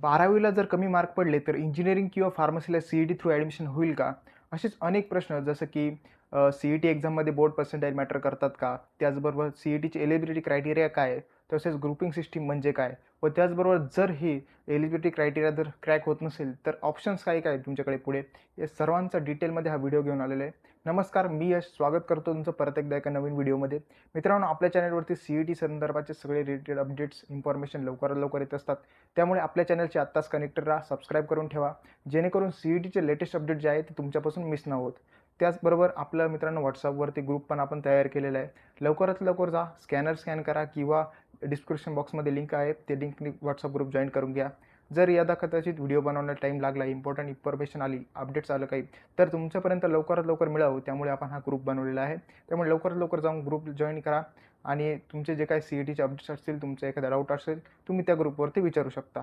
12वीला जर कमी मार्क पडले तर इंजिनिअरिंग किंवा फार्मसीला सी-ई-टी थ्रू ॲडमिशन होईल का? असेच अनेक प्रश्न जसं की सी-ई-टी एक्झाममध्ये बोर्ड पर्सेंटाइल मॅटर करतात का? त्याचबरोबर सी-ई-टीची एलिजिबिलिटी क्रायटेरिया काय आहे? तसेच ग्रुपिंग सिस्टीम म्हणजे काय? व त्याचबरोबर जर ही एलिजिबिलिटी क्रायटेरिया जर क्रॅक होत नसेल तर ऑप्शन्स काय काय तुमच्याकडे पुढे? या सर्वांचा डिटेलमध्ये हा व्हिडिओ घेऊन आलेला आहे. नमस्कार, मी यश स्वागत करतो तुमचं परत एकदा एका नवीन व्हिडिओमध्ये. मित्रांनो, आपल्या चॅनलवरती सी-ई-टी संदर्भाचे सगळे रिलेटेड अपडेट्स, इन्फॉर्मेशन लवकरात लवकर येत असतात. त्यामुळे आपल्या चॅनलची आत्ताच कनेक्टेड राहा, सबस्क्राईब करून ठेवा, जेणेकरून सी-ई-टीचे लेटेस्ट अपडेट जे आहे ते तुमच्यापासून मिस न होत. त्याचबरोबर आपलं मित्रांनो WhatsAppवरती ग्रुप पण आपण तयार केलेला आहे. लवकरात लवकर जा, स्कॅन करा किंवा डिस्क्रिप्शन बॉक्समध्ये लिंक आहे, ते लिंकनी WhatsApp ग्रुप जॉईन करून घ्या. जर यदा कदाचित व्हिडिओ बनवण्यात टाईम लागला, इम्पॉर्टंट इन्फॉर्मेशन आली, अपडेट्स आलं काही, तर तुमच्यापर्यंत लवकरात लवकर मिळावं, त्यामुळे आपण हा ग्रुप बनवलेला आहे. त्यामुळे लवकरात लवकर जाऊन ग्रुप जॉईन करा आणि तुमचे जे काही सी-ई-टीचे अपडेट्स असतील, तुमचा एखादा डाऊट असेल, तुम्ही त्या ग्रुपवरती विचारू शकता.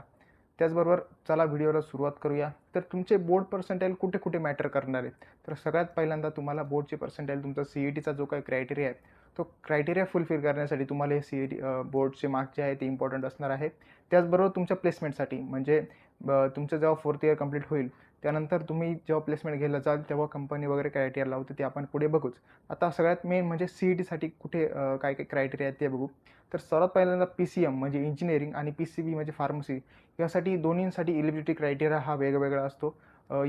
त्याचबरोबर चला व्हिडिओला सुरुवात करूया. तर तुमचे बोर्ड पर्सेंटाइल कुठे कुठे मॅटर करणार आहे? तर सगळ्यात पहिल्यांदा तुम्हाला बोर्डचे पर्सेंटाइल, तुमचा सी-ई-टीचा जो काही क्रायटेरिया आहे, तो क्रायटेरिया फुलफिल करण्यासाठी तुम्हाला हे सी-ई-टी बोर्डचे मार्क्स जे आहे ते इम्पॉर्टंट असणार आहे. त्याचबरोबर तुमच्या प्लेसमेंटसाठी म्हणजे तुमचं जेव्हा 4th इयर कंप्लीट होईल, त्यानंतर तुम्ही जेव्हा प्लेसमेंट घ्यायला जाल, तेव्हा कंपनी वगैरे क्रायटेरिया लावते, ते आपण पुढे बघूच. आता सगळ्यात मेन म्हणजे सी-ई-टीसाठी कुठे काय काय क्रायटेरिया आहेत ते बघू. तर सर्वात पहिल्यांदा पी-सी-एम म्हणजे इंजिनिअरिंग आणि पी-सी-बी म्हणजे फार्मसी, यासाठी दोन्हींसाठी एलिजिबिलिटी क्रायटेरिया हा वेगवेगळा असतो.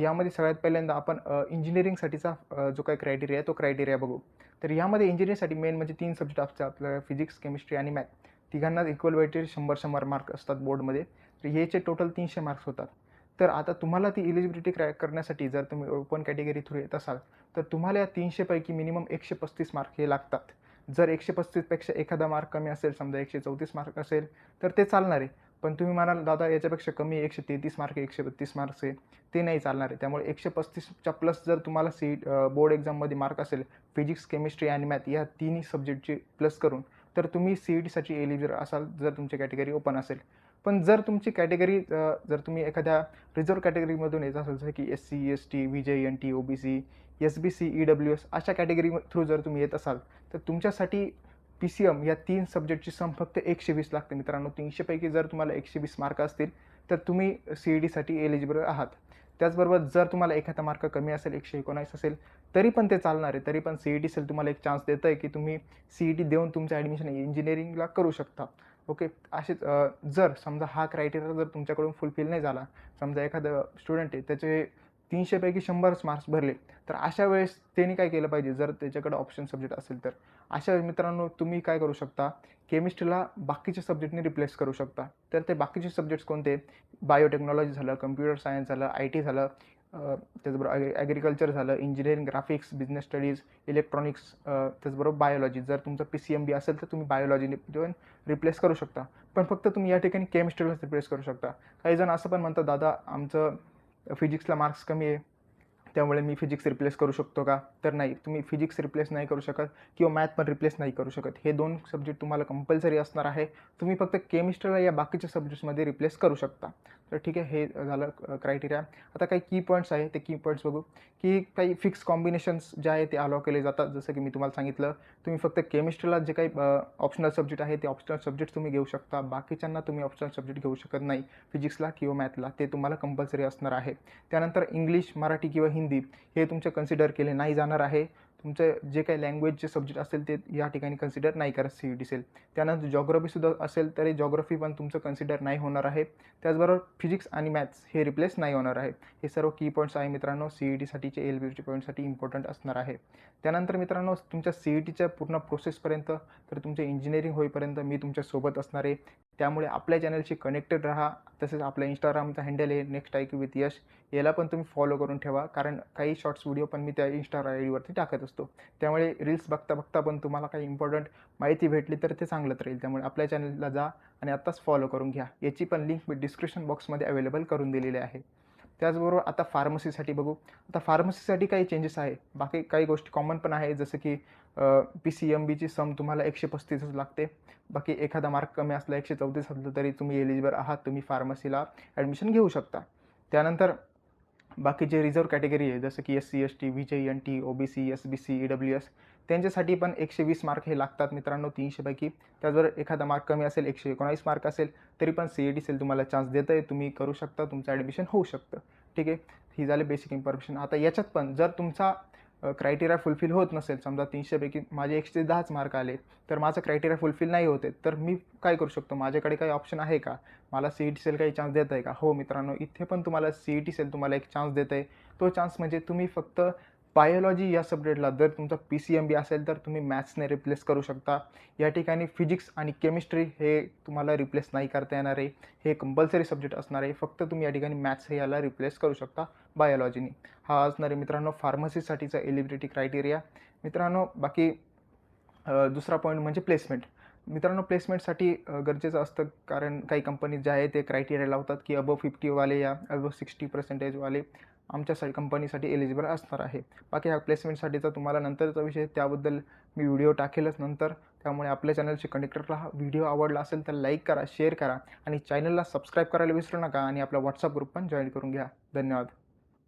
यामध्ये सगळ्यात पहिल्यांदा आपण इंजिनिअरिंगसाठीचा जो काही क्रायटेरिया आहे तो क्रायटेरिया बघू. तर यामध्ये इंजिनिअरिंगसाठी मेन म्हणजे 3 सब्जेक्ट असतात आपल्याला, फिजिक्स, केमिस्ट्री आणि मॅथ. तिघांना इक्वल वेटेज 100-100 मार्क असतात बोर्डमध्ये. तर याचे टोटल 300 मार्क्स होतात. तर आता तुम्हाला ती एलिजिबिलिटी क्रॅक करण्यासाठी जर तुम्ही ओपन कॅटेगरी थ्रू येत असाल, तर तुम्हाला या 300 पैकी मिनिमम 135 मार्क हे लागतात. जर 135 पेक्षा एखादा मार्क कमी असेल, समजा 134 मार्क असेल, तर ते चालणार आहे. पण तुम्ही म्हणाल, दादा याच्यापेक्षा कमी 133 मार्क आहे, 132 मार्क्स आहे, ते नाही चालणार आहे. त्यामुळे 135च्या प्लस जर तुम्हाला बोर्ड एक्झाममध्ये मार्क असेल, फिजिक्स, केमिस्ट्री आणि मॅथ या तिन्ही सब्जेक्टची प्लस करून, तर तुम्ही सी-ई-टीसाठी एलिजिबल असाल, जर तुमची कॅटेगरी ओपन असेल. पण जर तुमची कॅटेगरी जर तुम्ही एखाद्या रिझर्व्ह कॅटेगरीमधून येत असाल, जसं की एस-सी, एस-टी, व्ही-जे-एन-टी, ओ-बी-सी, एस-बी-सी, ई-डब्ल्यू-एस अशा कॅटेगरी थ्रू जर तुम्ही येत असाल, तर तुमच्यासाठी पी-सी-एम या 3 सब्जेक्टची सम फक्त 120 लागते मित्रांनो. 300 पैकी जर तुम्हाला 120 मार्क असतील, तर तुम्ही सी-ई-टीसाठी एलिजिबल आहात. त्याचबरोबर जर तुम्हाला एखादा मार्क कमी असेल, 119 असेल, तरी पण ते चालणार आहे. तरी पण सी-ई-टी सेल तुम्हाला एक चान्स देतं आहे, की तुम्ही सी-ई-टी देऊन तुमचं ॲडमिशन इंजिनिअरिंगला करू शकता. ओके. असेच जर समजा हा क्रायटेरिया जर तुमच्याकडून फुलफिल नाही झाला, समजा एखादं स्टुडंट आहे त्याचे 300 पैकी 100च मार्क्स भरले, तर अशा वेळेस त्याने काय केलं पाहिजे, जर त्याच्याकडे ऑप्शन सब्जेक्ट असेल तर? अशा वेळेस मित्रांनो तुम्ही काय करू शकता, केमिस्ट्रीला बाकीच्या सब्जेक्टने रिप्लेस करू शकता. तर ते बाकीचे सब्जेक्ट्स कोणते? बायोटेक्नॉलॉजी झालं, कम्प्युटर सायन्स झालं, आय-टी झालं, त्याचबरोबर ॲग्रिकल्चर झालं, engineering, graphics, business studies, electronics, त्याचबरोबर बायोलॉजी. जर तुमचं पी-सी-एम-बी असेल तर तुम्ही बायोलॉजीने पण रिप्लेस करू शकता. पण फक्त तुम्ही या ठिकाणी केमिस्ट्रीलाच रिप्लेस करू शकता. काही जण असं पण म्हणतात, दादा आमचं फिजिक्सला मार्क्स कमी आहे, त्यामुळे मी फिजिक्स रिप्लेस करू शकतो का? तर नाही, तुम्ही फिजिक्स रिप्लेस नाही करू शकत किंवा मॅथ पण रिप्लेस नाही करू शकत. हे 2 सब्जेक्ट तुम्हाला कंपल्सरी असणार आहे. तुम्ही फक्त केमिस्ट्रीला या बाकीच्या सब्जेक्ट्समध्ये रिप्लेस करू शकता. तर ठीक आहे, हे झालं क्रायटेरिया. आता काही की पॉईंट्स आहे, ते की पॉईंट्स बघू, की काही फिक्स कॉम्बिनेशन्स जे आहे ते अलाउ केले जातात. जसं की मी तुम्हाला सांगितलं, तुम्ही फक्त केमिस्ट्रीला जे काही ऑप्शनल सब्जेक्ट आहे, ते ऑप्शनल सब्जेक्ट तुम्ही घेऊ शकता. बाकीच्यांना तुम्ही ऑप्शनल सब्जेक्ट घेऊ शकत नाही, फिजिक्सला किंवा मॅथला. ते तुम्हाला कंपल्सरी असणार आहे. त्यानंतर इंग्लिश, मराठी किंवा हिंदी हे तुमचे कन्सिडर केले नाही जाणार आहे. तुमचं जे काही लँग्वेजचे सब्जेक्ट असेल ते या ठिकाणी कन्सिडर नाही करत सी-ई-टी सेल. त्यानंतर जिओग्राफीसुद्धा असेल तरी जिओग्राफी पण तुमचं कन्सिडर नाही होणार आहे. त्याचबरोबर फिजिक्स आणि मॅथ्स हे रिप्लेस नाही होणार आहे. हे सर्व की पॉईंट्स आहे मित्रांनो, सी-ई-टीसाठीचे एलिजिबिलिटी पॉईंटसाठी इम्पॉर्टंट असणार आहे. त्यानंतर मित्रांनो, तुमच्या सी-ई-टीच्या पूर्ण प्रोसेसपर्यंत, तर तुमचे इंजिनिअरिंग होईपर्यंत मी तुमच्यासोबत असणार आहे. त्यामुळे आपल्या चॅनलशी कनेक्टेड राहा. तसेच आपल्या इंस्टाग्रामचा हँडल आहे नेक्स्ट आय क्यू विथ यश, याला पण तुम्ही फॉलो करून ठेवा, कारण काही शॉर्ट्स व्हिडिओ पण मी त्या इंस्टाग्राम आय-डीवरती टाकत असतो. त्यामुळे रील्स बघता बघता पण तुम्हाला काही इम्पॉर्टंट माहिती भेटली तर ते चांगलंच राहील. त्यामुळे आपल्या चॅनलला जा आणि आत्ताच फॉलो करून घ्या. याची पण लिंक मी डिस्क्रिप्शन बॉक्समध्ये अवेलेबल करून दिलेली आहे. त्याचबरोबर आता फार्मसीसाठी बघू. आता फार्मसीसाठी काही चेंजेस आहे. बाकी काही गोष्टी कॉमन पण आहे, जसं की पी-सी-एम-बीची सम तुम्हाला 135च लागते. बाकी एखादा मार्क कमी असला, 134 असलं, तरी तुम्ही एलिजिबल आहात. तुम्ही फार्मसीला ॲडमिशन घेऊ शकता. त्यानंतर बाकी जे रिझर्व्ह कॅटेगरी आहे, जसं की एस-सी, एस-टी, व्ही-जे-एन-टी, ओ-बी-सी, एस-बी-सी, ई-डब्ल्यू-एस, त्यांच्यासाठी पण 120 मार्क हे लागतात मित्रांनो 300 पैकी. त्याचबरोबर एखादा मार्क कमी असेल, 119 मार्क असेल, तरी पण CET सेल तुम्हाला चान्स देतं आहे. तुम्ही करू शकता, तुमचं ॲडमिशन होऊ शकतं. ठीक आहे. ही झाली बेसिक इन्फॉर्मेशन. आता याच्यात पण जर तुमचा क्रायटेरिया फुलफिल होत नसेल, समजा 300 पैकी माझे 110च मार्क आले, तर माझा क्रायटेरिया फुलफिल नाही होत आहे, तर मी काय करू शकतो? माझ्याकडे काही ऑप्शन आहे का? मला CET सेल काही चान्स देत आहे का? हो मित्रांनो, इथे पण तुम्हाला CET सेल तुम्हाला एक चान्स देत आहे. तो चान्स म्हणजे तुम्ही फक्त बायोलॉजी या सब्जेक्टला जर तुमचा PCMB असेल, तर तुम्ही मॅथ्सने रिप्लेस करू शकता. या ठिकाणी फिजिक्स आणि केमिस्ट्री हे तुम्हाला रिप्लेस नाही करता येणार आहे. हे कंपल्सरी सब्जेक्ट असणार आहे. फक्त तुम्ही या ठिकाणी मॅथ्स हे याला रिप्लेस करू शकता बायोलॉजीने. हा असणार आहे मित्रांनो फार्मसीसाठीचा एलिजिबिलिटी क्रायटेरिया. मित्रांनो बाकी दुसरा पॉईंट म्हणजे प्लेसमेंट. मित्रांनो प्लेसमेंटसाठी गरजेचं असतं, कारण काही कंपनीज ज्या आहेत ते क्रायटेरिया लावतात की अबव 50 वाले या अबव 60% वाले आमच्या कंपनीसाठी एलिजिबल असणार आहे. बाकी ह्या प्लेसमेंटसाठीचा तुम्हाला नंतरचा विषय, त्याबद्दल मी व्हिडिओ टाकेलच नंतर. त्यामुळे आपल्या चॅनलचे कनेक्टेड राहा. व्हिडिओ आवडला असेल तर लाईक करा, शेअर करा आणि चॅनलला सबस्क्राईब करायला विसरू नका आणि आपला WhatsApp ग्रुप पण जॉईन करून घ्या. धन्यवाद.